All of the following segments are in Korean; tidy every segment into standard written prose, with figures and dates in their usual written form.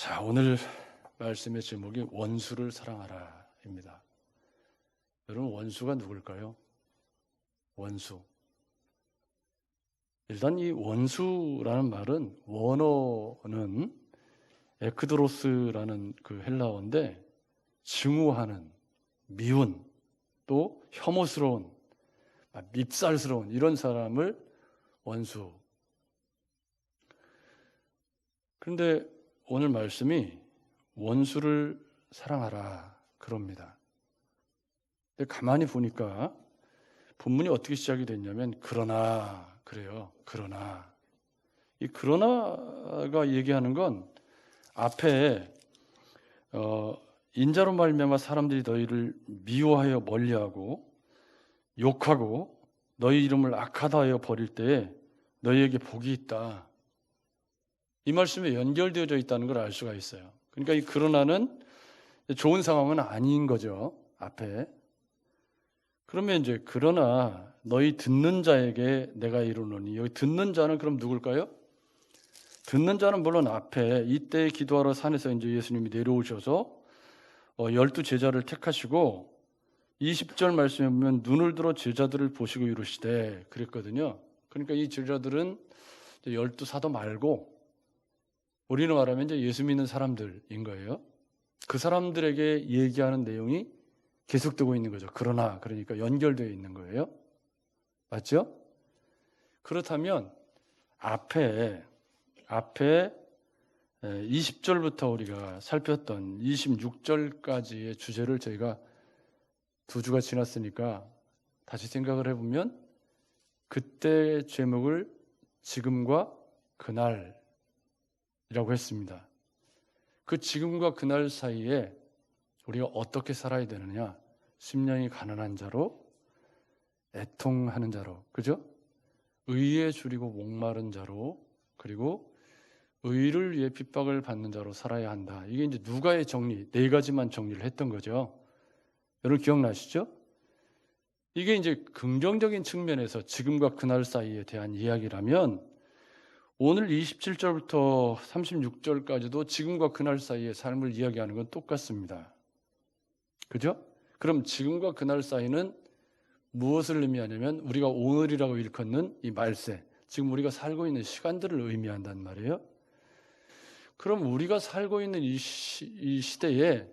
자, 오늘 말씀의 제목이 원수를 사랑하라입니다. 여러분, 원수가 누굴까요? 원수. 일단 이 원수라는 말은 원어는 에크드로스라는 그 헬라어인데 증오하는, 미운, 또 혐오스러운, 밉살스러운 이런 사람을 원수. 그런데 오늘 말씀이 원수를 사랑하라 그럽니다. 근데 가만히 보니까 본문이 어떻게 시작이 됐냐면 그러나 그래요. 그러나 이 그러나가 얘기하는 건 앞에 인자로 말미암아 사람들이 너희를 미워하여 멀리하고 욕하고 너희 이름을 악하다 하여 버릴 때에 너희에게 복이 있다. 이 말씀에 연결되어져 있다는 걸 알 수가 있어요. 그러니까 이 그러나는 좋은 상황은 아닌 거죠. 앞에. 그러면 이제 그러나 너희 듣는 자에게 내가 이르노니, 여기 듣는 자는 그럼 누굴까요? 듣는 자는 물론 앞에 이때 기도하러 산에서 이제 예수님이 내려오셔서 12 제자를 택하시고 20절 말씀에 보면 눈을 들어 제자들을 보시고 이르시되 그랬거든요. 그러니까 이 제자들은 12 사도 말고 우리는 말하면 이제 예수 믿는 사람들인 거예요. 그 사람들에게 얘기하는 내용이 계속되고 있는 거죠. 그러니까 연결되어 있는 거예요. 맞죠? 그렇다면 앞에 20절부터 우리가 살폈던 26절까지의 주제를 저희가 2주가 지났으니까 다시 생각을 해보면 그때의 제목을 지금과 그날 이라고 했습니다. 그 지금과 그날 사이에 우리가 어떻게 살아야 되느냐? 심령이 가난한 자로, 애통하는 자로, 그죠? 의에 줄이고 목마른 자로, 그리고 의를 위해 핍박을 받는 자로 살아야 한다. 이게 이제 누가의 정리, 4가지만 정리를 했던 거죠. 여러분 기억나시죠? 이게 이제 긍정적인 측면에서 지금과 그날 사이에 대한 이야기라면 오늘 27절부터 36절까지도 지금과 그날 사이의 삶을 이야기하는 건 똑같습니다. 그죠? 그럼 지금과 그날 사이는 무엇을 의미하냐면 우리가 오늘이라고 일컫는 이 말세, 지금 우리가 살고 있는 시간들을 의미한단 말이에요. 그럼 우리가 살고 있는 이 시대에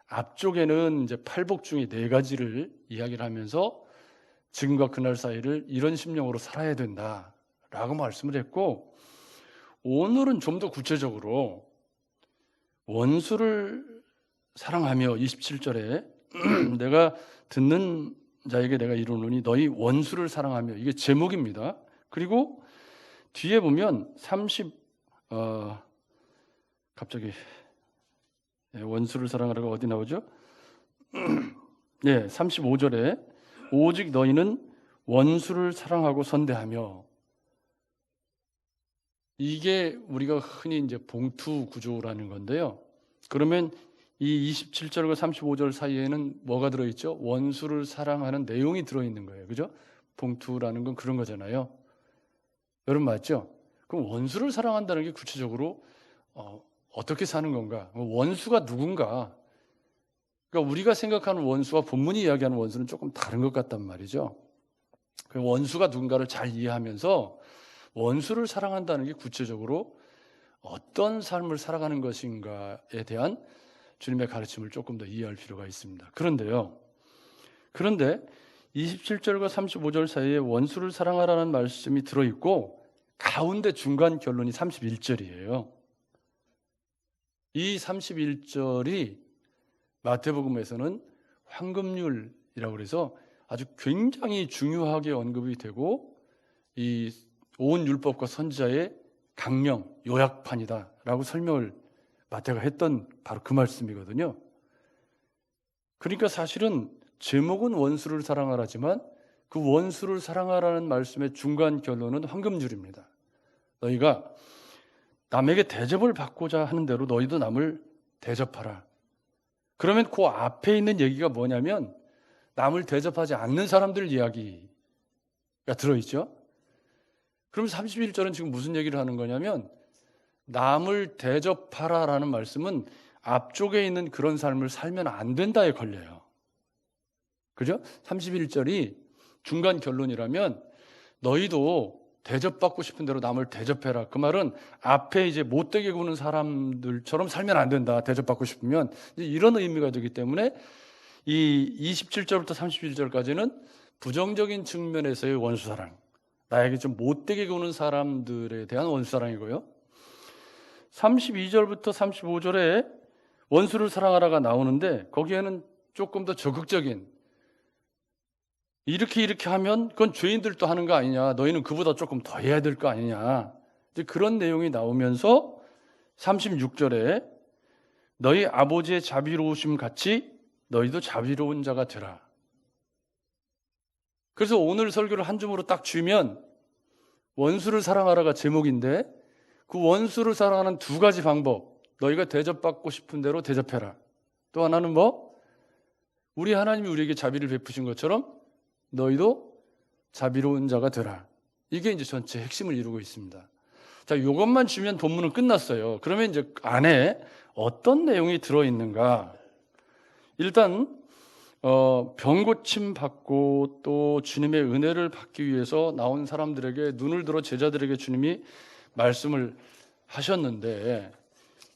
앞쪽에는 이제 팔복 중에 4가지를 이야기를 하면서 지금과 그날 사이를 이런 심령으로 살아야 된다라고 말씀을 했고, 오늘은 좀 더 구체적으로 원수를 사랑하며 27절에 내가 듣는 자에게 내가 이르노니 너희 원수를 사랑하며, 이게 제목입니다. 그리고 뒤에 보면 갑자기 원수를 사랑하라가 어디 나오죠? 네, 35절에 오직 너희는 원수를 사랑하고 선대하며, 이게 우리가 흔히 이제 봉투 구조라는 건데요. 그러면 이 27절과 35절 사이에는 뭐가 들어있죠? 원수를 사랑하는 내용이 들어있는 거예요. 그죠? 봉투라는 건 그런 거잖아요. 여러분 맞죠? 그럼 원수를 사랑한다는 게 구체적으로 어떻게 사는 건가? 원수가 누군가? 그러니까 우리가 생각하는 원수와 본문이 이야기하는 원수는 조금 다른 것 같단 말이죠. 그 원수가 누군가를 잘 이해하면서 원수를 사랑한다는 게 구체적으로 어떤 삶을 살아가는 것인가에 대한 주님의 가르침을 조금 더 이해할 필요가 있습니다. 그런데 27절과 35절 사이에 원수를 사랑하라는 말씀이 들어있고 가운데 중간 결론이 31절이에요. 이 31절이 마태복음에서는 황금률이라고 해서 아주 굉장히 중요하게 언급이 되고 이 온 율법과 선지자의 강령, 요약판이다라고 설명을 마태가 했던 바로 그 말씀이거든요. 그러니까 사실은 제목은 원수를 사랑하라지만 그 원수를 사랑하라는 말씀의 중간 결론은 황금줄입니다. 너희가 남에게 대접을 받고자 하는 대로 너희도 남을 대접하라. 그러면 그 앞에 있는 얘기가 뭐냐면 남을 대접하지 않는 사람들 이야기가 들어있죠. 그럼 31절은 지금 무슨 얘기를 하는 거냐면 남을 대접하라라는 말씀은 앞쪽에 있는 그런 삶을 살면 안 된다에 걸려요. 그죠? 31절이 중간 결론이라면 너희도 대접받고 싶은 대로 남을 대접해라. 그 말은 앞에 이제 못되게 구는 사람들처럼 살면 안 된다. 대접받고 싶으면. 이런 의미가 되기 때문에 이 27절부터 31절까지는 부정적인 측면에서의 원수사랑, 나에게 좀 못되게 구는 사람들에 대한 원수사랑이고요. 32절부터 35절에 원수를 사랑하라가 나오는데 거기에는 조금 더 적극적인, 이렇게 하면 그건 죄인들도 하는 거 아니냐, 너희는 그보다 조금 더 해야 될 거 아니냐, 이제 그런 내용이 나오면서 36절에 너희 아버지의 자비로우심 같이 너희도 자비로운 자가 되라. 그래서 오늘 설교를 한 줌으로 딱 쥐면 원수를 사랑하라가 제목인데, 그 원수를 사랑하는 두 가지 방법, 너희가 대접받고 싶은 대로 대접해라. 또 하나는 뭐? 우리 하나님이 우리에게 자비를 베푸신 것처럼 너희도 자비로운 자가 되라. 이게 이제 전체 핵심을 이루고 있습니다. 자, 이것만 주면 본문은 끝났어요. 그러면 이제 안에 어떤 내용이 들어있는가? 일단 병 고침 받고 또 주님의 은혜를 받기 위해서 나온 사람들에게, 눈을 들어 제자들에게 주님이 말씀을 하셨는데,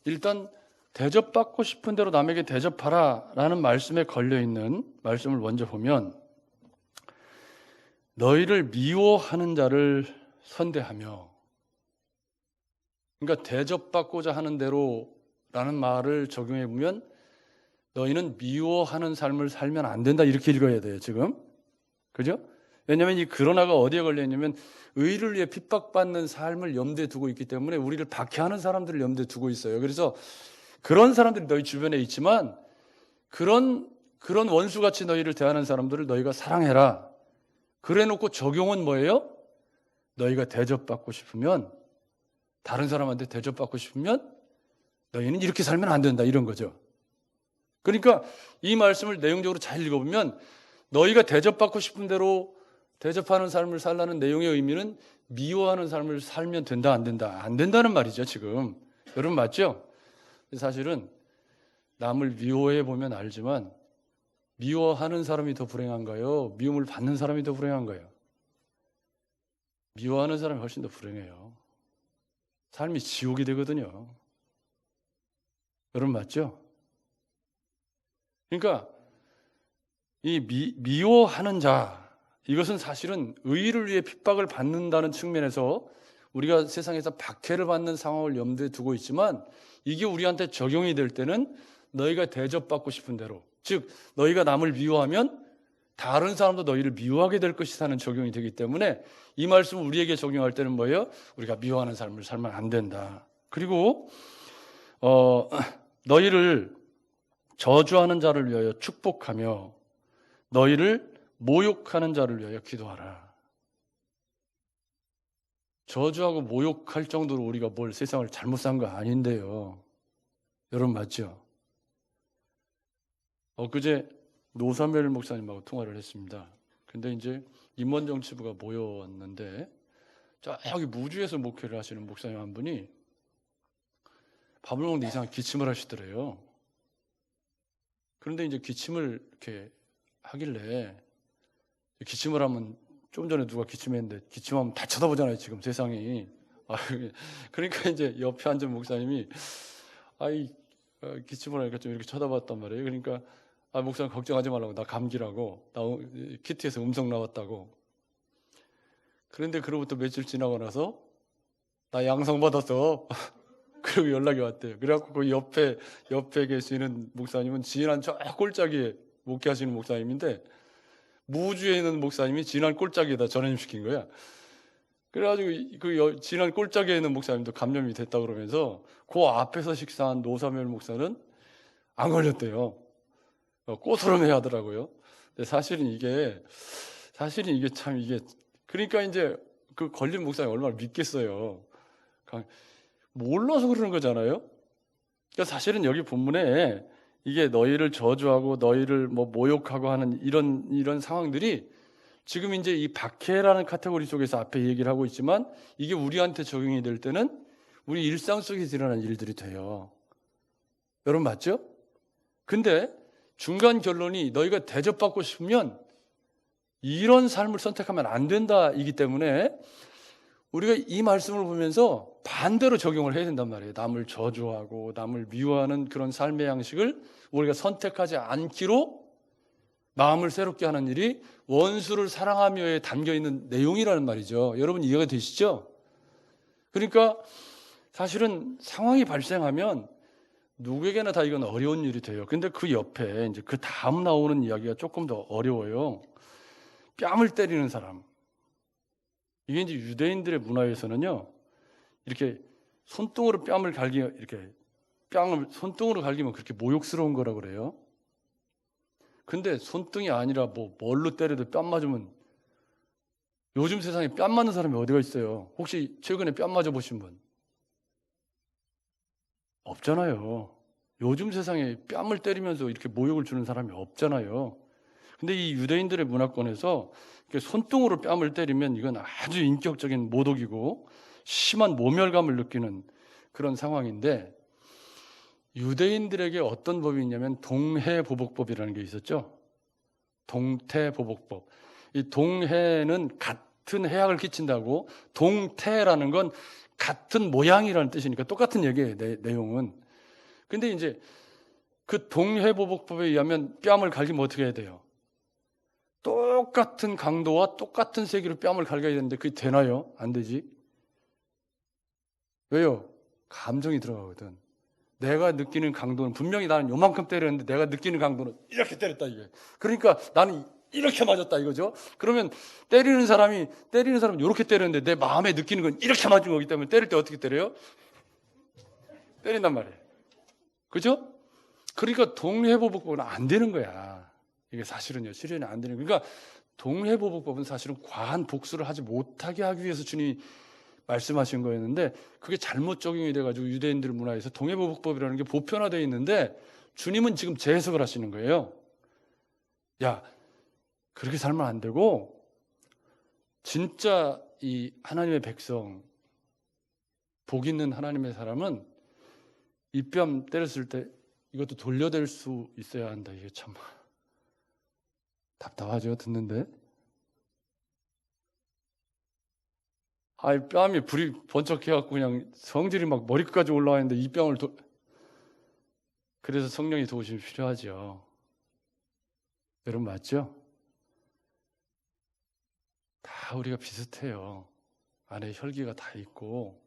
일단 대접받고 싶은 대로 남에게 대접하라 라는 말씀에 걸려있는 말씀을 먼저 보면, 너희를 미워하는 자를 선대하며, 그러니까 대접받고자 하는 대로 라는 말을 적용해 보면 너희는 미워하는 삶을 살면 안 된다, 이렇게 읽어야 돼요 지금. 그죠? 왜냐하면 이 그러나가 어디에 걸려있냐면 의를 위해 핍박받는 삶을 염두에 두고 있기 때문에 우리를 박해하는 사람들을 염두에 두고 있어요. 그래서 그런 사람들이 너희 주변에 있지만 그런 원수같이 너희를 대하는 사람들을 너희가 사랑해라. 그래 놓고 적용은 뭐예요? 너희가 대접받고 싶으면, 다른 사람한테 대접받고 싶으면 너희는 이렇게 살면 안 된다, 이런 거죠. 그러니까 이 말씀을 내용적으로 잘 읽어보면 너희가 대접받고 싶은 대로 대접하는 삶을 살라는 내용의 의미는 미워하는 삶을 살면 된다, 안 된다? 안 된다는 말이죠 지금. 여러분 맞죠? 사실은 남을 미워해 보면 알지만 미워하는 사람이 더 불행한가요? 미움을 받는 사람이 더 불행한가요? 미워하는 사람이 훨씬 더 불행해요. 삶이 지옥이 되거든요. 여러분 맞죠? 그러니까 이 미워하는 자, 이것은 사실은 의를 위해 핍박을 받는다는 측면에서 우리가 세상에서 박해를 받는 상황을 염두에 두고 있지만, 이게 우리한테 적용이 될 때는 너희가 대접받고 싶은 대로, 즉 너희가 남을 미워하면 다른 사람도 너희를 미워하게 될 것이라는 적용이 되기 때문에 이 말씀을 우리에게 적용할 때는 뭐예요? 우리가 미워하는 삶을 살면 안 된다. 그리고 너희를 저주하는 자를 위하여 축복하며 너희를 모욕하는 자를 위하여 기도하라. 저주하고 모욕할 정도로 우리가 뭘 세상을 잘못 산 거 아닌데요. 여러분 맞죠? 엊그제 노사멜 목사님하고 통화를 했습니다. 근데 이제 임원정치부가 모였는데 저기 무주에서 목회를 하시는 목사님 한 분이 밥을 먹는데 이상한 기침을 하시더래요. 그런데 이제 기침을 이렇게 하길래, 기침을 하면, 좀 전에 누가 기침했는데 기침하면 다 쳐다보잖아요 지금 세상이. 그러니까 이제 옆에 앉은 목사님이 기침을 하니까 좀 이렇게 쳐다봤단 말이에요. 그러니까 목사님 걱정하지 말라고, 나 감기라고, 나 키트에서 음성 나왔다고. 그런데 그로부터 며칠 지나고 나서 나 양성 받았어. 그리고 연락이 왔대요. 그래갖고 그 옆에 계시는 목사님은 지난 저 꼴짜기에 목회하시는 목사님인데, 무주에 있는 목사님이 지난 꼴짜기에다 전염시킨 거야. 그래가지고 그 지난 꼴짜기에 있는 목사님도 감염이 됐다 그러면서 그 앞에서 식사한 노사멜 목사는 안 걸렸대요. 꼬스름해 하더라고요. 근데 사실은 이게 참 그러니까 이제 그 걸린 목사님 얼마나 믿겠어요. 몰라서 그러는 거잖아요. 그러니까 사실은 여기 본문에 이게 너희를 저주하고 너희를 모욕하고 하는 이런 상황들이 지금 이제 이 박해라는 카테고리 속에서 앞에 얘기를 하고 있지만, 이게 우리한테 적용이 될 때는 우리 일상 속에서 일어나는 일들이 돼요. 여러분 맞죠? 근데 중간 결론이 너희가 대접받고 싶으면 이런 삶을 선택하면 안 된다이기 때문에 우리가 이 말씀을 보면서 반대로 적용을 해야 된단 말이에요. 남을 저주하고 남을 미워하는 그런 삶의 양식을 우리가 선택하지 않기로 마음을 새롭게 하는 일이 원수를 사랑하며에 담겨있는 내용이라는 말이죠. 여러분 이해가 되시죠? 그러니까 사실은 상황이 발생하면 누구에게나 다 이건 어려운 일이 돼요. 근데 그 옆에 이제 그 다음 나오는 이야기가 조금 더 어려워요. 뺨을 때리는 사람. 이게 이제 유대인들의 문화에서는요, 이렇게 손등으로 뺨을 갈기면, 이렇게 뺨을 손등으로 갈기면 그렇게 모욕스러운 거라고 그래요. 근데 손등이 아니라 뭘로 때려도 뺨 맞으면, 요즘 세상에 뺨 맞는 사람이 어디가 있어요? 혹시 최근에 뺨 맞아 보신 분? 없잖아요. 요즘 세상에 뺨을 때리면서 이렇게 모욕을 주는 사람이 없잖아요. 근데 이 유대인들의 문화권에서 손등으로 뺨을 때리면 이건 아주 인격적인 모독이고 심한 모멸감을 느끼는 그런 상황인데, 유대인들에게 어떤 법이 있냐면 동해보복법이라는 게 있었죠. 동태보복법. 이 동해는 같은 해악을 끼친다고, 동태라는 건 같은 모양이라는 뜻이니까 똑같은 얘기예요, 내용은. 근데 이제 그 동해보복법에 의하면 뺨을 갈기면 어떻게 해야 돼요? 똑같은 강도와 똑같은 세기로 뺨을 갈겨야 되는데 그게 되나요? 안 되지. 왜요? 감정이 들어가거든. 내가 느끼는 강도는, 분명히 나는 요만큼 때렸는데 내가 느끼는 강도는 이렇게 때렸다 이게. 그러니까 나는 이렇게 맞았다 이거죠. 그러면 때리는 사람은 이렇게 때렸는데 내 마음에 느끼는 건 이렇게 맞은 거기 때문에 때릴 때 어떻게 때려요? 때린단 말이에요. 그죠? 그러니까 동해보복법은 안 되는 거야. 이게 사실은요, 실현이 안 되는 거예요. 그러니까 동해보복법은 사실은 과한 복수를 하지 못하게 하기 위해서 주님이 말씀하신 거였는데, 그게 잘못 적용이 돼가지고 유대인들 문화에서 동해보복법이라는 게 보편화되어 있는데, 주님은 지금 재해석을 하시는 거예요. 야, 그렇게 살면 안 되고, 진짜 이 하나님의 백성, 복 있는 하나님의 사람은 이 뺨 때렸을 때 이것도 돌려댈 수 있어야 한다. 이게 참 답답하죠, 듣는데. 뺨이 불이 번쩍해갖고 그냥 성질이 막 머리끝까지 올라와 있는데 이 뺨을 그래서 성령의 도우심이 필요하죠. 여러분 맞죠? 다 우리가 비슷해요. 안에 혈기가 다 있고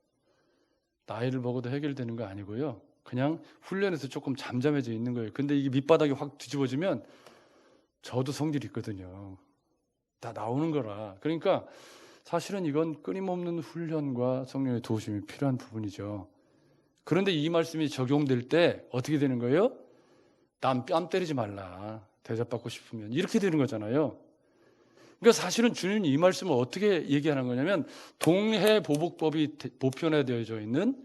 나이를 먹어도 해결되는 거 아니고요. 그냥 훈련해서 조금 잠잠해져 있는 거예요. 근데 이게 밑바닥이 확 뒤집어지면 저도 성질이 있거든요. 다 나오는 거라. 그러니까 사실은 이건 끊임없는 훈련과 성령의 도우심이 필요한 부분이죠. 그런데 이 말씀이 적용될 때 어떻게 되는 거예요? 남 뺨 때리지 말라. 대접받고 싶으면. 이렇게 되는 거잖아요. 그러니까 사실은 주님이 이 말씀을 어떻게 얘기하는 거냐면, 동해보복법이 보편화되어져 있는,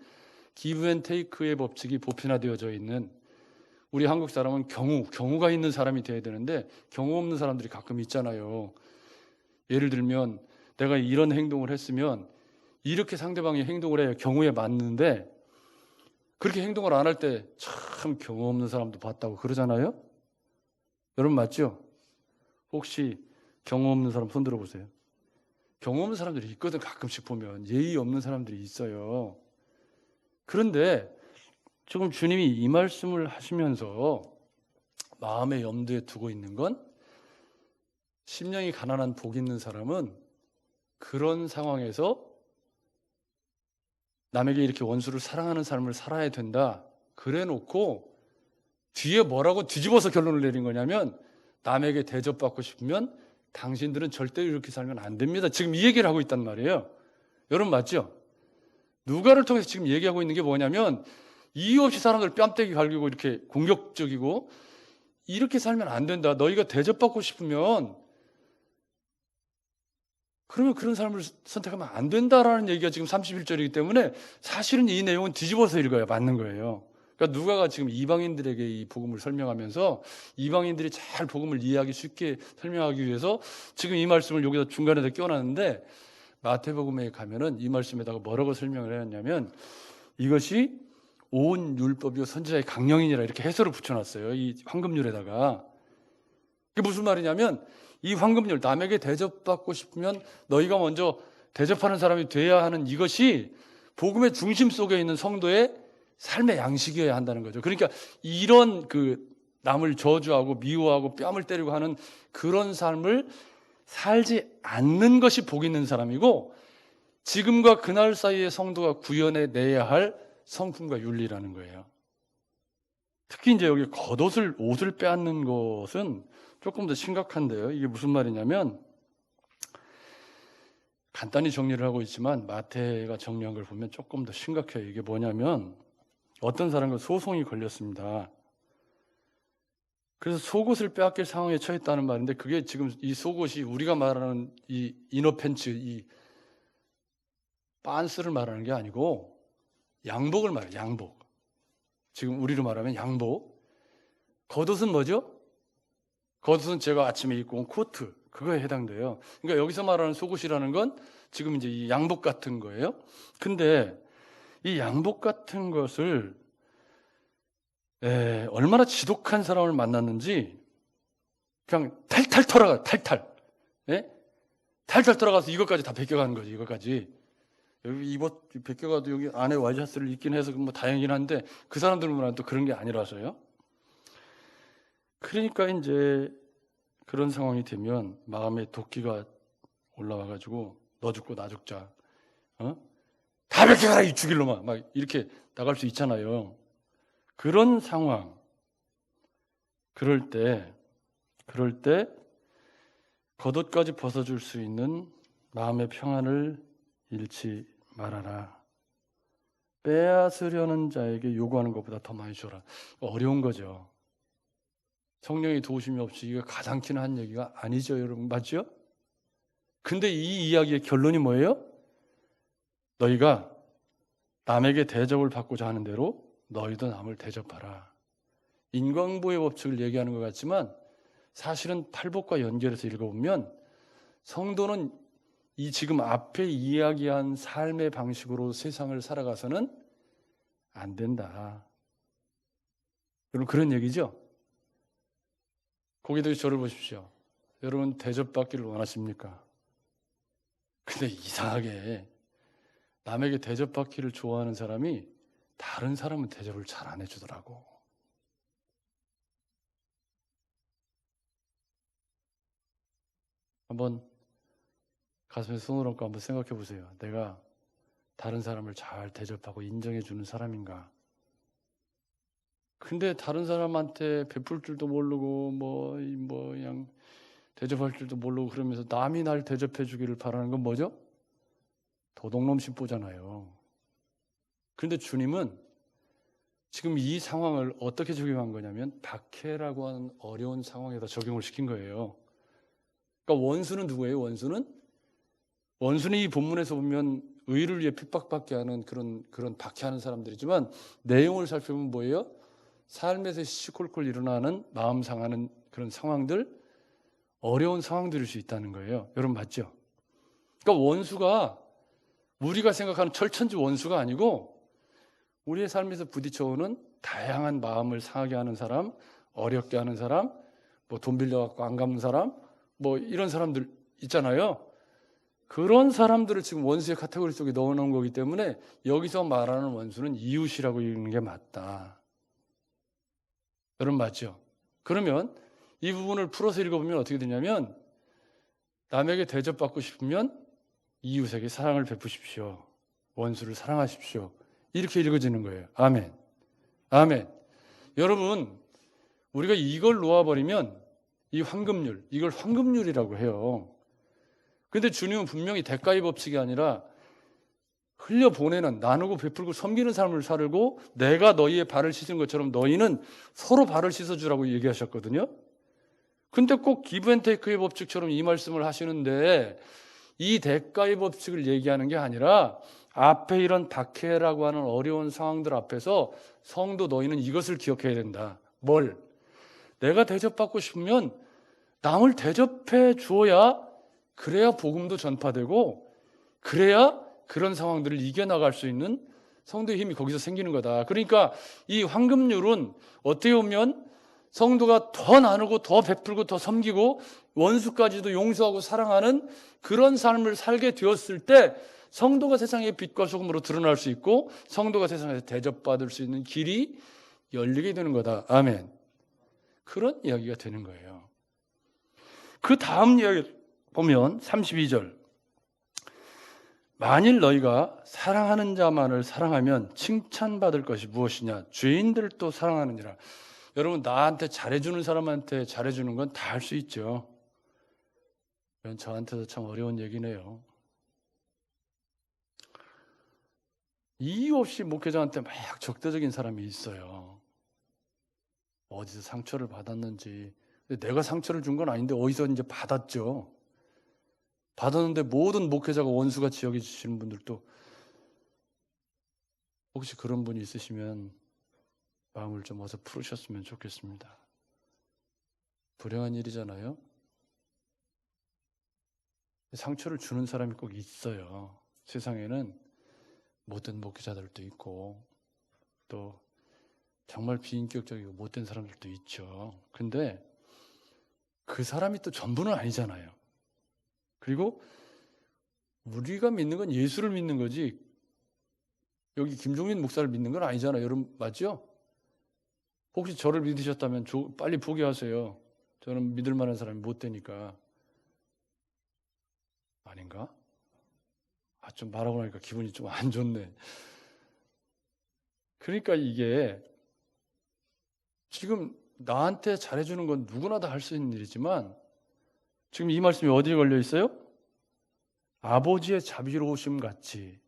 기브 앤 테이크의 법칙이 보편화되어져 있는, 우리 한국 사람은 경우가 있는 사람이 돼야 되는데 경우 없는 사람들이 가끔 있잖아요. 예를 들면 내가 이런 행동을 했으면 이렇게 상대방이 행동을 해야 경우에 맞는데, 그렇게 행동을 안 할 때 참 경우 없는 사람도 봤다고 그러잖아요. 여러분 맞죠? 혹시 경우 없는 사람 손 들어보세요. 경우 없는 사람들이 있거든. 가끔씩 보면 예의 없는 사람들이 있어요. 그런데 지금 주님이 이 말씀을 하시면서 마음의 염두에 두고 있는 건, 심령이 가난한 복 있는 사람은 그런 상황에서 남에게 이렇게 원수를 사랑하는 삶을 살아야 된다 그래 놓고 뒤에 뭐라고 뒤집어서 결론을 내린 거냐면, 남에게 대접받고 싶으면 당신들은 절대 이렇게 살면 안 됩니다. 지금 이 얘기를 하고 있단 말이에요. 여러분 맞죠? 누가를 통해서 지금 얘기하고 있는 게 뭐냐면, 이유 없이 사람들 뺨때기 갈기고 이렇게 공격적이고 이렇게 살면 안 된다. 너희가 대접받고 싶으면 그러면 그런 삶을 선택하면 안 된다라는 얘기가 지금 31절이기 때문에 사실은 이 내용은 뒤집어서 읽어야 맞는 거예요. 그러니까 누가가 지금 이방인들에게 이 복음을 설명하면서 이방인들이 잘 복음을 이해하기 쉽게 설명하기 위해서 지금 이 말씀을 여기다 중간에다 끼워놨는데, 마태복음에 가면은 이 말씀에다가 뭐라고 설명을 했냐면, 이것이 온 율법이요 선지자의 강령이니라 이렇게 해설을 붙여놨어요. 이 황금률에다가. 그게 무슨 말이냐면 이 황금률, 남에게 대접받고 싶으면 너희가 먼저 대접하는 사람이 돼야 하는 이것이 복음의 중심 속에 있는 성도의 삶의 양식이어야 한다는 거죠. 그러니까 이런 남을 저주하고 미워하고 뺨을 때리고 하는 그런 삶을 살지 않는 것이 복 있는 사람이고, 지금과 그날 사이의 성도가 구현해내야 할 성품과 윤리라는 거예요. 특히 이제 여기 옷을 빼앗는 것은 조금 더 심각한데요. 이게 무슨 말이냐면, 간단히 정리를 하고 있지만 마태가 정리한 걸 보면 조금 더 심각해요. 이게 뭐냐면, 어떤 사람과 소송이 걸렸습니다. 그래서 속옷을 빼앗길 상황에 처했다는 말인데, 그게 지금 이 속옷이 우리가 말하는 이 이너팬츠, 이 빤스를 말하는 게 아니고 양복을 말해요. 양복. 지금 우리로 말하면 양복. 겉옷은 뭐죠? 겉옷은 제가 아침에 입고 온 코트, 그거에 해당돼요. 그러니까 여기서 말하는 속옷이라는 건 지금 이제 이 양복 같은 거예요. 근데 이 양복 같은 것을 얼마나 지독한 사람을 만났는지 그냥 탈탈 털어가, 탈탈. 탈탈 털어가서 이것까지 다 벗겨가는 거지. 이것까지. 여기 벗겨가도 여기 안에 와이셔츠를 입긴 해서 뭐 다행이긴 한데, 그 사람들은 또 그런 게 아니라서요. 그러니까 이제 그런 상황이 되면 마음에 도끼가 올라와가지고 너 죽고 나 죽자, 다 벗겨가라 이 죽일 놈아, 막 이렇게 나갈 수 있잖아요. 그런 상황, 그럴 때 겉옷까지 벗어줄 수 있는 마음의 평안을 잃지 말아라. 빼앗으려는 자에게 요구하는 것보다 더 많이 줘라. 어려운 거죠. 성령의 도우심이 없이 이거 가당키는 한 얘기가 아니죠, 여러분. 맞죠? 근데 이 이야기의 결론이 뭐예요? 너희가 남에게 대접을 받고자 하는 대로 너희도 남을 대접하라. 인과응보의 법칙을 얘기하는 것 같지만 사실은 팔복과 연결해서 읽어보면 성도는 이 지금 앞에 이야기한 삶의 방식으로 세상을 살아가서는 안 된다. 여러분, 그런 얘기죠? 거기도 저를 보십시오. 여러분, 대접받기를 원하십니까? 근데 이상하게 남에게 대접받기를 좋아하는 사람이 다른 사람은 대접을 잘 안 해주더라고. 한번 가슴에 손을 얹고 한번 생각해 보세요. 내가 다른 사람을 잘 대접하고 인정해 주는 사람인가? 근데 다른 사람한테 베풀 줄도 모르고 그냥 대접할 줄도 모르고 그러면서 남이 날 대접해 주기를 바라는 건 뭐죠? 도둑놈 심보잖아요. 그런데 주님은 지금 이 상황을 어떻게 적용한 거냐면 박해라고 하는 어려운 상황에다 적용을 시킨 거예요. 그러니까 원수는 누구예요? 원수는 이 본문에서 보면 의를 위해 핍박받게 하는 그런 박해하는 사람들이지만, 내용을 살펴보면 뭐예요? 삶에서 시시콜콜 일어나는 마음 상하는 그런 상황들, 어려운 상황들일 수 있다는 거예요. 여러분, 맞죠? 그러니까 원수가 우리가 생각하는 철천지 원수가 아니고 우리의 삶에서 부딪혀오는 다양한 마음을 상하게 하는 사람, 어렵게 하는 사람, 돈 빌려갖고 안 갚는 사람, 이런 사람들 있잖아요. 그런 사람들을 지금 원수의 카테고리 속에 넣어놓은 거기 때문에 여기서 말하는 원수는 이웃이라고 읽는 게 맞다. 여러분, 맞죠? 그러면 이 부분을 풀어서 읽어보면 어떻게 되냐면, 남에게 대접받고 싶으면 이웃에게 사랑을 베푸십시오. 원수를 사랑하십시오. 이렇게 읽어지는 거예요. 아멘. 아멘. 여러분, 우리가 이걸 놓아버리면 이 황금률, 이걸 황금률이라고 해요. 근데 주님은 분명히 대가의 법칙이 아니라 흘려보내는, 나누고 베풀고 섬기는 삶을 살고, 내가 너희의 발을 씻은 것처럼 너희는 서로 발을 씻어주라고 얘기하셨거든요. 근데 꼭 기브앤테이크의 법칙처럼 이 말씀을 하시는데, 이 대가의 법칙을 얘기하는 게 아니라 앞에 이런 박해라고 하는 어려운 상황들 앞에서 성도 너희는 이것을 기억해야 된다. 뭘? 내가 대접받고 싶으면 남을 대접해 주어야, 그래야 복음도 전파되고, 그래야 그런 상황들을 이겨나갈 수 있는 성도의 힘이 거기서 생기는 거다. 그러니까 이 황금률은 어떻게 보면 성도가 더 나누고 더 베풀고 더 섬기고 원수까지도 용서하고 사랑하는 그런 삶을 살게 되었을 때 성도가 세상의 빛과 소금으로 드러날 수 있고 성도가 세상에서 대접받을 수 있는 길이 열리게 되는 거다. 아멘. 그런 이야기가 되는 거예요. 그 다음 이야기 보면 32절. 만일 너희가 사랑하는 자만을 사랑하면 칭찬받을 것이 무엇이냐? 죄인들도 사랑하느니라. 여러분, 나한테 잘해주는 사람한테 잘해주는 건 다 할 수 있죠. 이건 저한테도 참 어려운 얘기네요. 이유 없이 목회자한테 막 적대적인 사람이 있어요. 어디서 상처를 받았는지. 내가 상처를 준 건 아닌데 어디서 이제 받았죠. 받았는데 모든 목회자가 원수같이 여겨주시는 분들도 혹시 그런 분이 있으시면 마음을 좀 어서 풀으셨으면 좋겠습니다. 불행한 일이잖아요. 상처를 주는 사람이 꼭 있어요. 세상에는 못된 목회자들도 있고 또 정말 비인격적이고 못된 사람들도 있죠. 근데 그 사람이 또 전부는 아니잖아요. 그리고 우리가 믿는 건 예수를 믿는 거지 여기 김종민 목사를 믿는 건 아니잖아요. 여러분 맞죠? 혹시 저를 믿으셨다면 빨리 포기하세요. 저는 믿을 만한 사람이 못 되니까. 아닌가? 좀 말하고 나니까 기분이 좀 안 좋네. 그러니까 이게 지금 나한테 잘해주는 건 누구나 다 할 수 있는 일이지만 지금 이 말씀이 어디에 걸려 있어요? 아버지의 자비로우심 같이.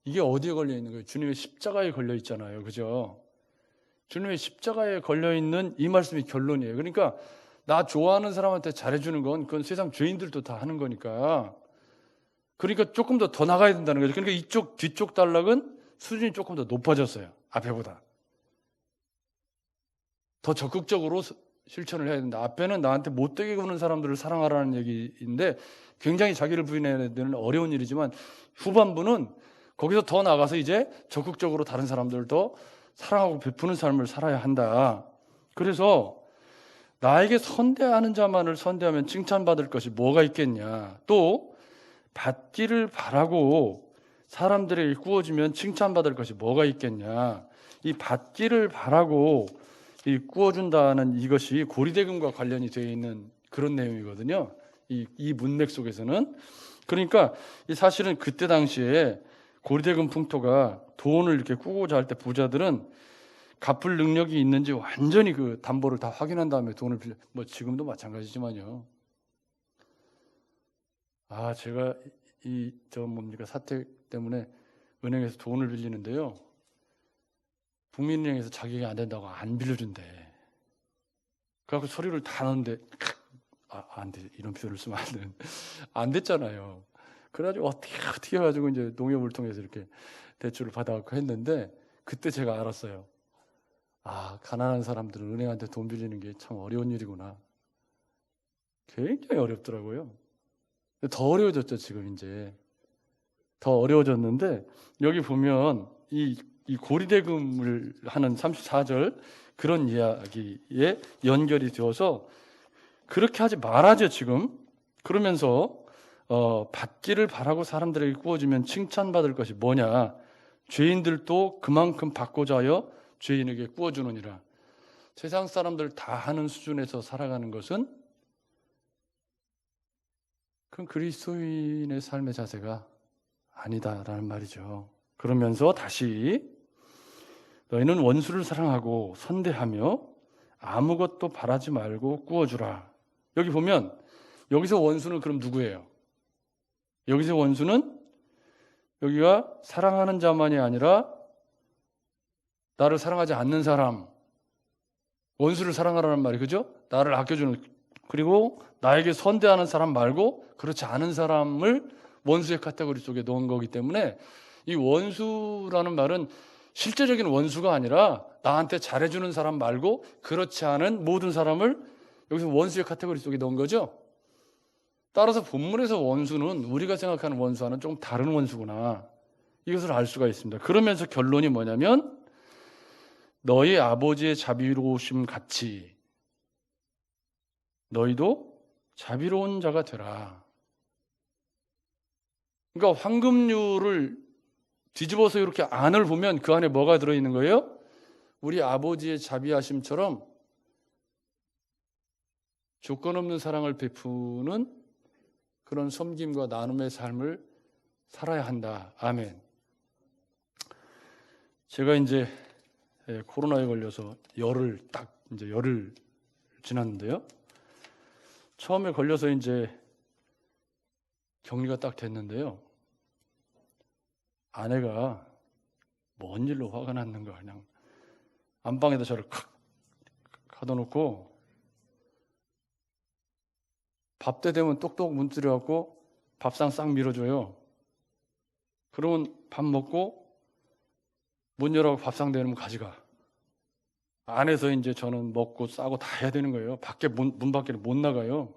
이게 어디에 걸려 있는 거예요? 주님의 십자가에 걸려 있잖아요. 그죠? 주님의 십자가에 걸려 있는 이 말씀이 결론이에요. 그러니까 나 좋아하는 사람한테 잘해주는 건 그건 세상 죄인들도 다 하는 거니까. 그러니까 조금 더 나가야 된다는 거죠. 그러니까 이쪽 뒤쪽 단락은 수준이 조금 더 높아졌어요. 앞에보다. 더 적극적으로 실천을 해야 된다. 앞에는 나한테 못되게 구는 사람들을 사랑하라는 얘기인데 굉장히 자기를 부인해야 되는 어려운 일이지만 후반부는 거기서 더 나가서 이제 적극적으로 다른 사람들도 사랑하고 베푸는 삶을 살아야 한다. 그래서 나에게 선대하는 자만을 선대하면 칭찬받을 것이 뭐가 있겠냐. 또 받기를 바라고 사람들에게 구워주면 칭찬받을 것이 뭐가 있겠냐. 이 받기를 바라고 이 구워준다는 이것이 고리대금과 관련이 되어 있는 그런 내용이거든요. 이 문맥 속에서는. 그러니까 사실은 그때 당시에 고리대금 풍토가 돈을 이렇게 꾸고자 할 때 부자들은 갚을 능력이 있는지 완전히 그 담보를 다 확인한 다음에 돈을 빌려. 뭐 지금도 마찬가지지만요. 제가 사태 때문에 은행에서 돈을 빌리는데요. 국민은행에서 자격이 안 된다고 안 빌려준대. 그래갖고 서류를 다 넣는데 안 돼. 이런 표현을 쓰면 안 됐잖아요. 그래가지고 어떻게 해가지고 이제 농협을 통해서 이렇게 대출을 받아갖고 했는데 그때 제가 알았어요. 가난한 사람들은 은행한테 돈 빌리는 게 참 어려운 일이구나. 굉장히 어렵더라고요. 더 어려워졌죠, 지금 이제. 더 어려워졌는데 여기 보면 이 고리대금을 하는 34절 그런 이야기에 연결이 되어서 그렇게 하지 말아죠, 지금. 그러면서 받기를 바라고 사람들에게 구워주면 칭찬받을 것이 뭐냐. 죄인들도 그만큼 받고자 하여 죄인에게 구워주느니라. 세상 사람들 다 하는 수준에서 살아가는 것은 그건 그리스도인의 삶의 자세가 아니다라는 말이죠. 그러면서 다시 너희는 원수를 사랑하고 선대하며 아무것도 바라지 말고 구워주라. 여기 보면 여기서 원수는 그럼 누구예요? 여기서 원수는 여기가 사랑하는 자만이 아니라 나를 사랑하지 않는 사람, 원수를 사랑하라는 말이 그죠? 나를 아껴주는, 그리고 나에게 선대하는 사람 말고 그렇지 않은 사람을 원수의 카테고리 속에 넣은 거기 때문에 이 원수라는 말은 실제적인 원수가 아니라 나한테 잘해주는 사람 말고 그렇지 않은 모든 사람을 여기서 원수의 카테고리 속에 넣은 거죠. 따라서 본문에서 원수는 우리가 생각하는 원수와는 좀 다른 원수구나. 이것을 알 수가 있습니다. 그러면서 결론이 뭐냐면 너희 아버지의 자비로우심 같이 너희도 자비로운 자가 되라. 그러니까 황금률을 뒤집어서 이렇게 안을 보면 그 안에 뭐가 들어있는 거예요? 우리 아버지의 자비하심처럼 조건 없는 사랑을 베푸는 그런 섬김과 나눔의 삶을 살아야 한다. 아멘. 제가 이제 코로나에 걸려서 열흘 지났는데요. 처음에 걸려서 이제 격리가 딱 됐는데요. 아내가 뭔 일로 화가 났는가 그냥 안방에다 저를 칵 가둬놓고 밥 때 되면 똑똑 문지르갖고 밥상 싹 밀어줘요. 그러면 밥 먹고 문 열어 밥상 대놓으면 가져가. 안에서 이제 저는 먹고 싸고 다 해야 되는 거예요. 문 밖에 못 나가요.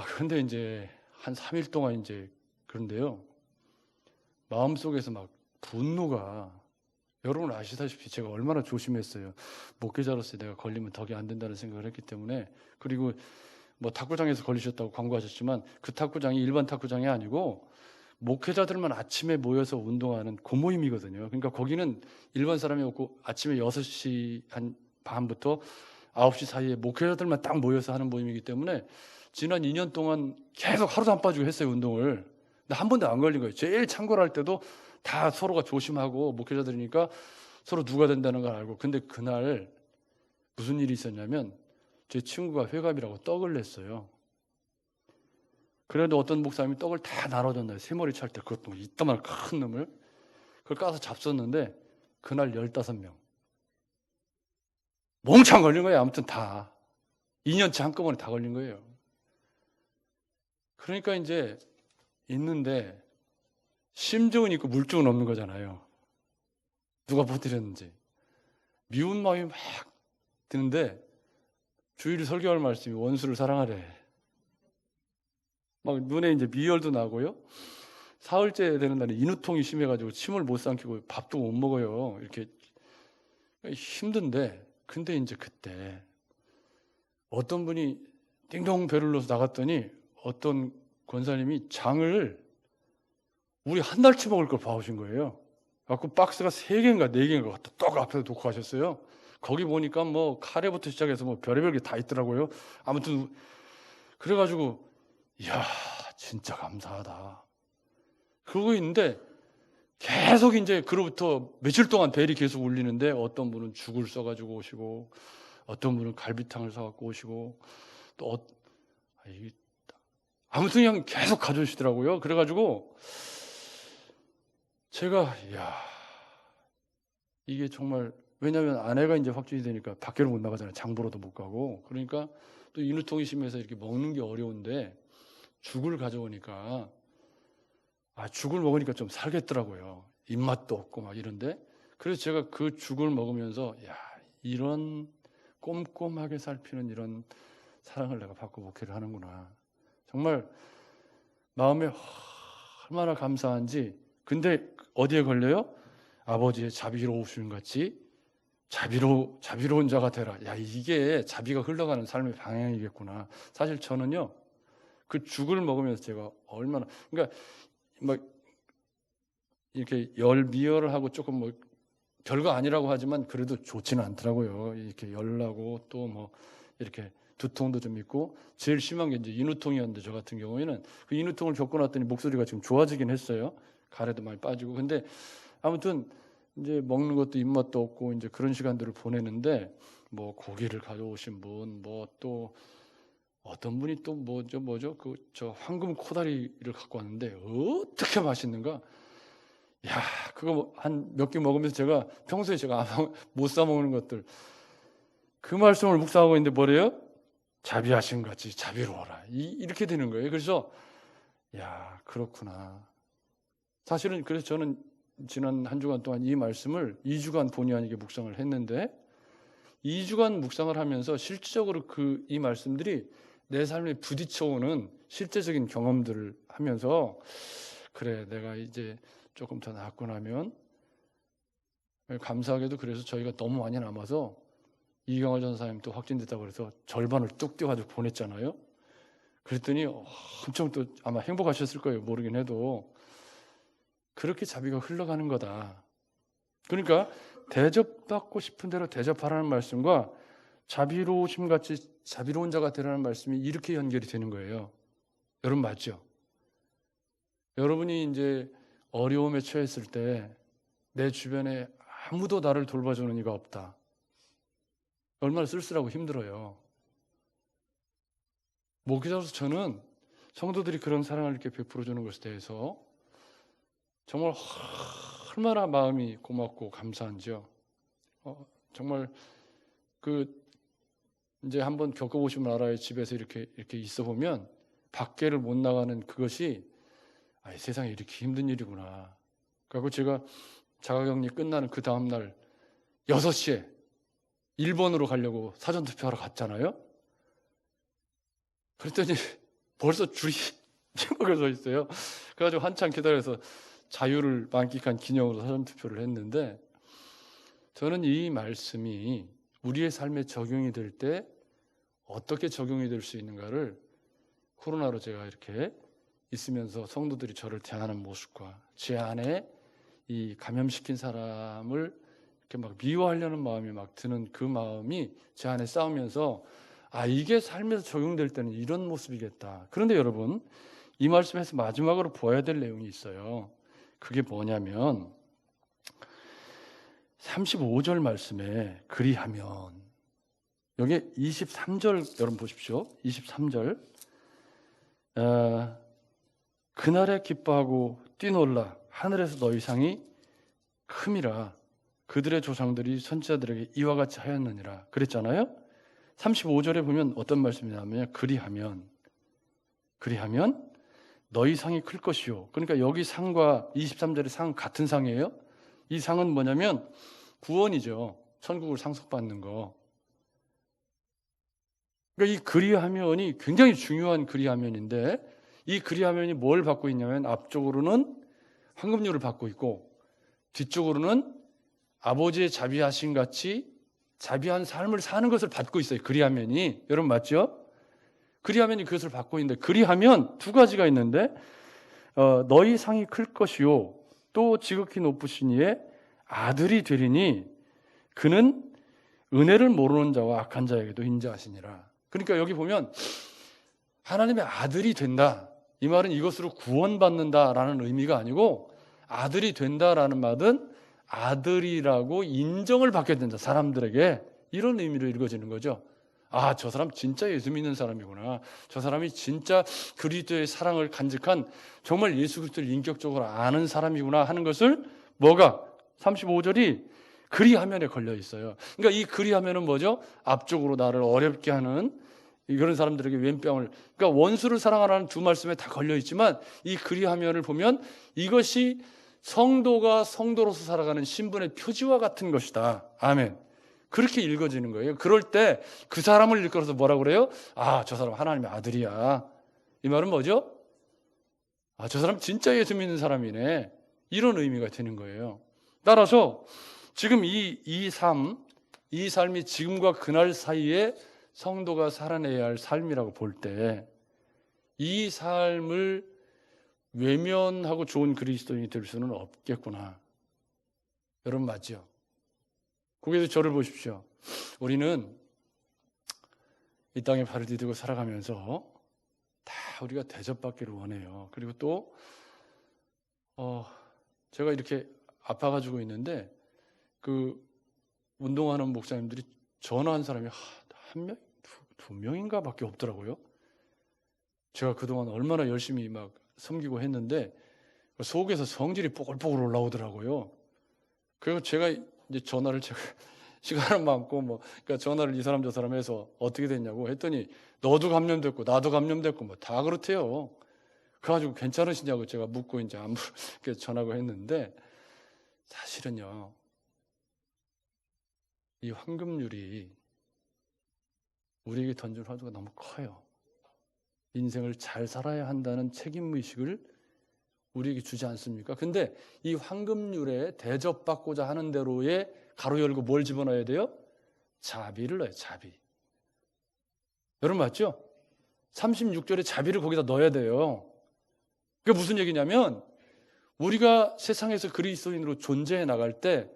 그런데 이제 한 3일 동안 이제 그런데요. 마음속에서 막 분노가, 여러분 아시다시피 제가 얼마나 조심했어요. 목회자로서 내가 걸리면 덕이 안 된다는 생각을 했기 때문에. 그리고 뭐 탁구장에서 걸리셨다고 광고하셨지만 그 탁구장이 일반 탁구장이 아니고 목회자들만 아침에 모여서 운동하는 그 모임이거든요. 그러니까 거기는 일반 사람이 없고 아침에 6시 한 반부터 9시 사이에 목회자들만 딱 모여서 하는 모임이기 때문에 지난 2년 동안 계속 하루도 안 빠지고 했어요, 운동을. 근데 한 번도 안 걸린 거예요. 제일 창궐할 때도 다 서로가 조심하고 목회자들이니까 서로 누가 된다는 걸 알고. 근데 그날 무슨 일이 있었냐면 제 친구가 회갑이라고 떡을 냈어요. 그래도 어떤 목사님이 떡을 다 나눠줬나요? 세머리 찰 때 그것도 이따만 큰 놈을 그걸 까서 잡섰는데 그날 15명 몽창 걸린 거예요. 아무튼 다 2년치 한꺼번에 다 걸린 거예요. 그러니까 이제 있는데 심증은 있고 물증은 없는 거잖아요. 누가 퍼뜨렸는지. 미운 마음이 막 드는데 주일이 설교할 말씀이 원수를 사랑하래. 막 눈에 이제 미열도 나고요. 사흘째 되는 날에 인후통이 심해가지고 침을 못 삼키고 밥도 못 먹어요. 이렇게 힘든데, 근데 이제 그때 어떤 분이 띵동 배를 눌러서 나갔더니 어떤 권사님이 장을 우리 한 달치 먹을 걸 봐오신 거예요. 그래서 박스가 3개인가 4개인가 갖다 떡 앞에서 놓고 하셨어요. 거기 보니까 뭐 카레부터 시작해서 뭐 별의별 게 다 있더라고요. 아무튼 그래가지고 이야 진짜 감사하다 그러고 있는데 계속 이제 그로부터 며칠 동안 벨이 계속 울리는데 어떤 분은 죽을 써가지고 오시고 어떤 분은 갈비탕을 사갖고 오시고 또 아무튼 그냥 계속 가져오시더라고요. 그래가지고 제가 이야 이게 정말, 왜냐하면 아내가 이제 확진이 되니까 밖으로 못 나가잖아요. 장 보러도 못 가고. 그러니까 또 인후통이 심해서 이렇게 먹는 게 어려운데 죽을 가져오니까 죽을 먹으니까 좀 살겠더라고요. 입맛도 없고 막 이런데. 그래서 제가 그 죽을 먹으면서 이런 꼼꼼하게 살피는 이런 사랑을 내가 받고 목회를 하는구나. 정말 마음에 얼마나 감사한지. 근데 어디에 걸려요? 아버지의 자비로우심 같이 자비로운 자가 되라. 이게 자비가 흘러가는 삶의 방향이겠구나. 사실 저는요, 그 죽을 먹으면서 제가 얼마나, 그러니까 막 이렇게 미열을 하고 조금 뭐 별거 아니라고 하지만 그래도 좋지는 않더라고요. 이렇게 열나고 또 뭐 이렇게 두통도 좀 있고, 제일 심한 게 이제 인후통이었는데 저 같은 경우에는 그 인후통을 겪고 났더니 목소리가 지금 좋아지긴 했어요. 가래도 많이 빠지고. 근데 아무튼 이제 먹는 것도 입맛도 없고 이제 그런 시간들을 보내는데 뭐 고기를 가져오신 분, 뭐 또 어떤 분이 또 뭐죠? 저 황금 코다리를 갖고 왔는데 어떻게 맛있는가? 그거 한 몇 개 먹으면서 제가 평소에 제가 못 사 먹는 것들 그 말씀을 묵상하고 있는데 뭐래요? 자비하신 같이 자비로워라. 이렇게 되는 거예요. 그래서 그렇구나. 사실은 그래서 저는 지난 한 주간 동안 이 말씀을 2주간 본의 아니게 묵상을 했는데 2주간 묵상을 하면서 실질적으로 이 말씀들이 내 삶에 부딪혀오는 실제적인 경험들을 하면서 그래, 내가 이제 조금 더 낫고 나면, 감사하게도 그래서 저희가 너무 많이 남아서 이경화 전사님 또 확진됐다고 그래서 절반을 뚝 떼어가지고 보냈잖아요. 그랬더니 엄청 또 아마 행복하셨을 거예요. 모르긴 해도. 그렇게 자비가 흘러가는 거다. 그러니까 대접받고 싶은 대로 대접하라는 말씀과 자비로우심 같이 자비로운 자가 되라는 말씀이 이렇게 연결이 되는 거예요. 여러분 맞죠? 여러분이 이제 어려움에 처했을 때 내 주변에 아무도 나를 돌봐주는 이가 없다. 얼마나 쓸쓸하고 힘들어요. 목회자로서 저는 성도들이 그런 사랑을 이렇게 베풀어주는 것에 대해서 정말 얼마나 마음이 고맙고 감사한지요. 정말 이제 한번 겪어보시면 알아요. 집에서 이렇게 있어 보면 밖에를 못 나가는 그것이 세상에 이렇게 힘든 일이구나. 그리고 제가 자가격리 끝나는 그 다음날 6시에 일본으로 가려고 사전투표하러 갔잖아요. 그랬더니 벌써 줄이 쭉 서 있어요. 그래가지고 한참 기다려서 자유를 만끽한 기념으로 사전투표를 했는데, 저는 이 말씀이 우리의 삶에 적용이 될 때 어떻게 적용이 될 수 있는가를 코로나로 제가 이렇게 있으면서 성도들이 저를 대하는 모습과 제 안에 이 감염시킨 사람을 이렇게 막 미워하려는 마음이 막 드는 그 마음이 제 안에 싸우면서 이게 삶에서 적용될 때는 이런 모습이겠다. 그런데 여러분, 이 말씀에서 마지막으로 보아야 될 내용이 있어요. 그게 뭐냐면 35절 말씀에 그리하면, 여기 23절 여러분 보십시오. 23절 그날에 기뻐하고 뛰놀라 하늘에서 너희 상이 큼이라 그들의 조상들이 선지자들에게 이와 같이 하였느니라 그랬잖아요. 35절에 보면 어떤 말씀이냐면 그리하면 너희 상이 클 것이요. 그러니까 여기 상과 23절의 상 같은 상이에요. 이 상은 뭐냐면 구원이죠. 천국을 상속받는 거. 그러니까 이 그리하면이 굉장히 중요한 그리하면인데, 이 그리하면이 뭘 받고 있냐면 앞쪽으로는 황금률을 받고 있고 뒤쪽으로는 아버지의 자비하심 같이 자비한 삶을 사는 것을 받고 있어요. 그리하면이. 여러분 맞죠? 그리하면이 그것을 받고 있는데, 그리하면 두 가지가 있는데 너희 상이 클 것이요 또 지극히 높으신 이의 아들이 되리니 그는 은혜를 모르는 자와 악한 자에게도 인자하시니라. 그러니까 여기 보면 하나님의 아들이 된다. 이 말은 이것으로 구원받는다라는 의미가 아니고, 아들이 된다라는 말은 아들이라고 인정을 받게 된다. 사람들에게. 이런 의미로 읽어지는 거죠. 저 사람 진짜 예수 믿는 사람이구나. 저 사람이 진짜 그리스도의 사랑을 간직한 정말 예수 그리스도를 인격적으로 아는 사람이구나 하는 것을 35절이 그리하면에 걸려 있어요. 그러니까 이 그리하면은 뭐죠? 앞쪽으로 나를 어렵게 하는 그런 사람들에게 왼병을, 그러니까 원수를 사랑하라는 두 말씀에 다 걸려 있지만, 이 그리하면을 보면 이것이 성도가 성도로서 살아가는 신분의 표지와 같은 것이다. 아멘. 그렇게 읽어지는 거예요. 그럴 때 그 사람을 일컬어서 뭐라고 그래요? 저 사람 하나님의 아들이야. 이 말은 뭐죠? 저 사람 진짜 예수 믿는 사람이네. 이런 의미가 되는 거예요. 따라서 지금 이 삶이 지금과 그날 사이에 성도가 살아내야 할 삶이라고 볼 때, 이 삶을 외면하고 좋은 그리스도인이 될 수는 없겠구나. 여러분 맞죠? 거기서 저를 보십시오. 우리는 이 땅에 발을 디디고 살아가면서 다 우리가 대접받기를 원해요. 그리고 또 제가 이렇게 아파가지고 있는데 그 운동하는 목사님들이 전화한 사람이 한 명, 두 명인가 밖에 없더라고요. 제가 그동안 얼마나 열심히 막 섬기고 했는데 속에서 성질이 뽀글뽀글 올라오더라고요. 그리고 제가 이제 시간은 많고 그러니까 전화를 이 사람 저 사람 해서 어떻게 됐냐고 했더니 너도 감염됐고 나도 감염됐고 다 그렇대요. 그래가지고 괜찮으시냐고 제가 묻고 이제 안 전화고 했는데, 사실은요, 이 황금률이 우리에게 던진 화두가 너무 커요. 인생을 잘 살아야 한다는 책임의식을 우리에게 주지 않습니까? 근데 이 황금률에 대접받고자 하는 대로에 가로 열고 뭘 집어넣어야 돼요? 자비를 넣어요. 자비. 여러분 맞죠? 36절에 자비를 거기다 넣어야 돼요. 그게 무슨 얘기냐면 우리가 세상에서 그리스도인으로 존재해 나갈 때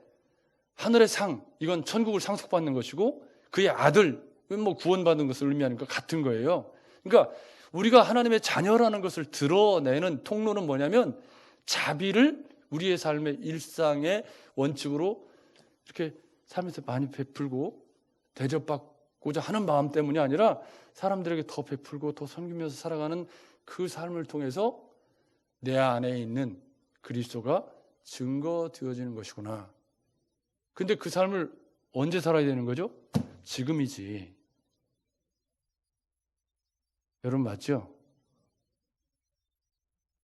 하늘의 상, 이건 천국을 상속받는 것이고 그의 아들, 뭐 구원받는 것을 의미하는 것 같은 거예요. 그러니까 우리가 하나님의 자녀라는 것을 드러내는 통로는 뭐냐면 자비를 우리의 삶의 일상의 원칙으로 이렇게 삶에서 많이 베풀고 대접받고자 하는 마음 때문이 아니라 사람들에게 더 베풀고 더 섬기면서 살아가는 그 삶을 통해서 내 안에 있는 그리스도가 증거되어지는 것이구나. 근데 그 삶을 언제 살아야 되는 거죠? 지금이지. 여러분 맞죠?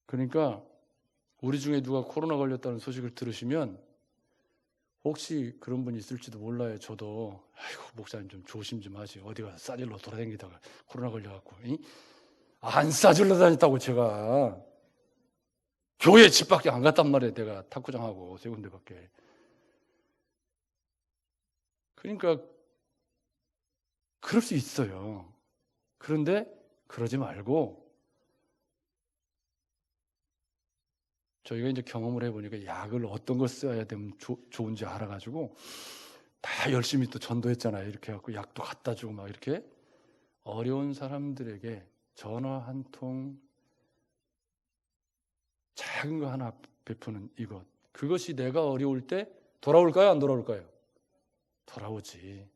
그러니까 우리 중에 누가 코로나 걸렸다는 소식을 들으시면 혹시 그런 분이 있을지도 몰라요. 저도 아이고 목사님 좀 조심 좀 하지. 어디 가서 싸질러 돌아다니다가 코로나 걸려갖고 안 싸질러 다녔다고 제가 교회 집 밖에 안 갔단 말이에요. 내가 탁구장하고 세 군데밖에. 그러니까 그럴 수 있어요. 그런데 그러지 말고 저희가 이제 경험을 해보니까 약을 어떤 걸 써야 되면 좋은지 알아가지고 다 열심히 또 전도했잖아요. 이렇게 해갖고 약도 갖다 주고 막 이렇게 어려운 사람들에게 전화 한 통 작은 거 하나 베푸는 이것, 그것이 내가 어려울 때 돌아올까요? 안 돌아올까요? 돌아오지.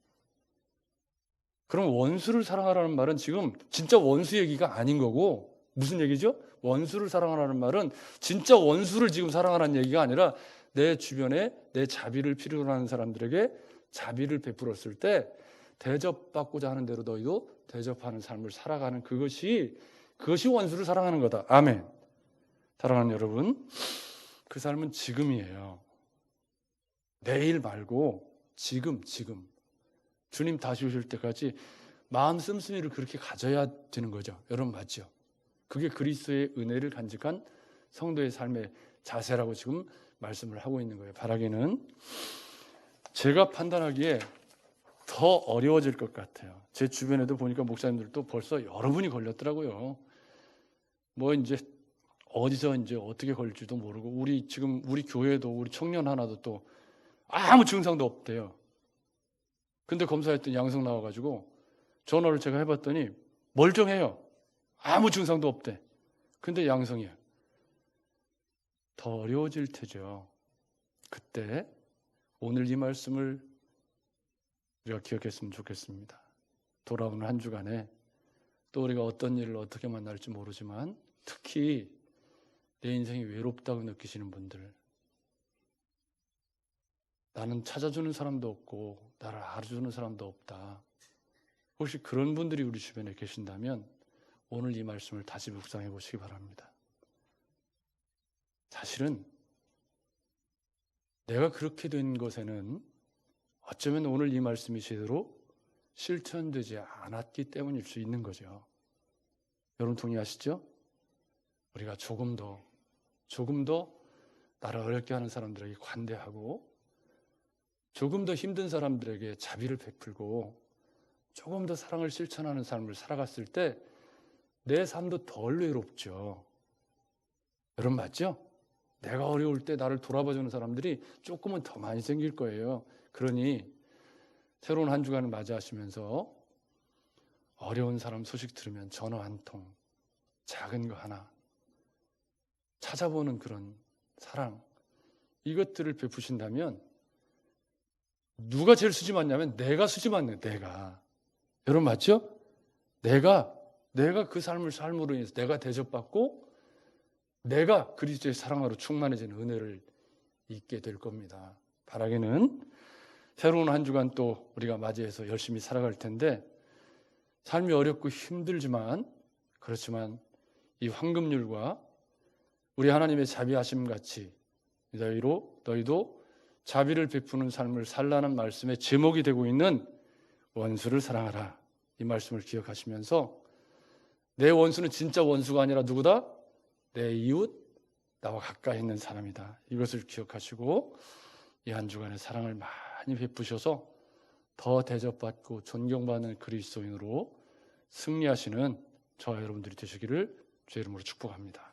그럼 원수를 사랑하라는 말은 지금 진짜 원수 얘기가 아닌 거고 무슨 얘기죠? 원수를 사랑하라는 말은 진짜 원수를 지금 사랑하라는 얘기가 아니라 내 주변에 내 자비를 필요로 하는 사람들에게 자비를 베풀었을 때 대접받고자 하는 대로 너희도 대접하는 삶을 살아가는 그것이 원수를 사랑하는 거다. 아멘. 사랑하는 여러분, 그 삶은 지금이에요. 내일 말고 지금. 주님 다시 오실 때까지 마음 씀씀이를 그렇게 가져야 되는 거죠. 여러분 맞죠? 그게 그리스도의 은혜를 간직한 성도의 삶의 자세라고 지금 말씀을 하고 있는 거예요. 바라기는 제가 판단하기에 더 어려워질 것 같아요. 제 주변에도 보니까 목사님들도 벌써 여러 분이 걸렸더라고요. 뭐 이제 어디서 이제 어떻게 걸릴지도 모르고 우리 교회도 우리 청년 하나도 또 아무 증상도 없대요. 근데 검사했더니 양성 나와가지고 전화를 제가 해봤더니 멀쩡해요. 아무 증상도 없대. 근데 양성이에요. 더 어려워질 테죠. 그때 오늘 이 말씀을 우리가 기억했으면 좋겠습니다. 돌아오는 한 주간에 또 우리가 어떤 일을 어떻게 만날지 모르지만 특히 내 인생이 외롭다고 느끼시는 분들, 나는 찾아주는 사람도 없고 나를 알아주는 사람도 없다. 혹시 그런 분들이 우리 주변에 계신다면 오늘 이 말씀을 다시 묵상해 보시기 바랍니다. 사실은 내가 그렇게 된 것에는 어쩌면 오늘 이 말씀이 제대로 실천되지 않았기 때문일 수 있는 거죠. 여러분 동의하시죠? 우리가 조금 더 나를 어렵게 하는 사람들에게 관대하고 조금 더 힘든 사람들에게 자비를 베풀고 조금 더 사랑을 실천하는 삶을 살아갔을 때 내 삶도 덜 외롭죠. 여러분 맞죠? 내가 어려울 때 나를 돌아봐주는 사람들이 조금은 더 많이 생길 거예요. 그러니 새로운 한 주간을 맞이하시면서 어려운 사람 소식 들으면 전화 한 통, 작은 거 하나 찾아보는 그런 사랑, 이것들을 베푸신다면 누가 제일 수지 맞냐면 내가 수지 맞네. 내가. 여러분 맞죠? 내가 그 삶으로 인해서 내가 대접받고 내가 그리스도의 사랑으로 충만해지는 은혜를 잊게 될 겁니다. 바라기는 새로운 한 주간 또 우리가 맞이해서 열심히 살아갈 텐데 삶이 어렵고 힘들지만 그렇지만 이 황금률과 우리 하나님의 자비하심 같이 너희도 자비를 베푸는 삶을 살라는 말씀의 제목이 되고 있는 원수를 사랑하라. 이 말씀을 기억하시면서 내 원수는 진짜 원수가 아니라 누구다? 내 이웃, 나와 가까이 있는 사람이다. 이것을 기억하시고 이 한 주간의 사랑을 많이 베푸셔서 더 대접받고 존경받는 그리스도인으로 승리하시는 저와 여러분들이 되시기를 주의 이름으로 축복합니다.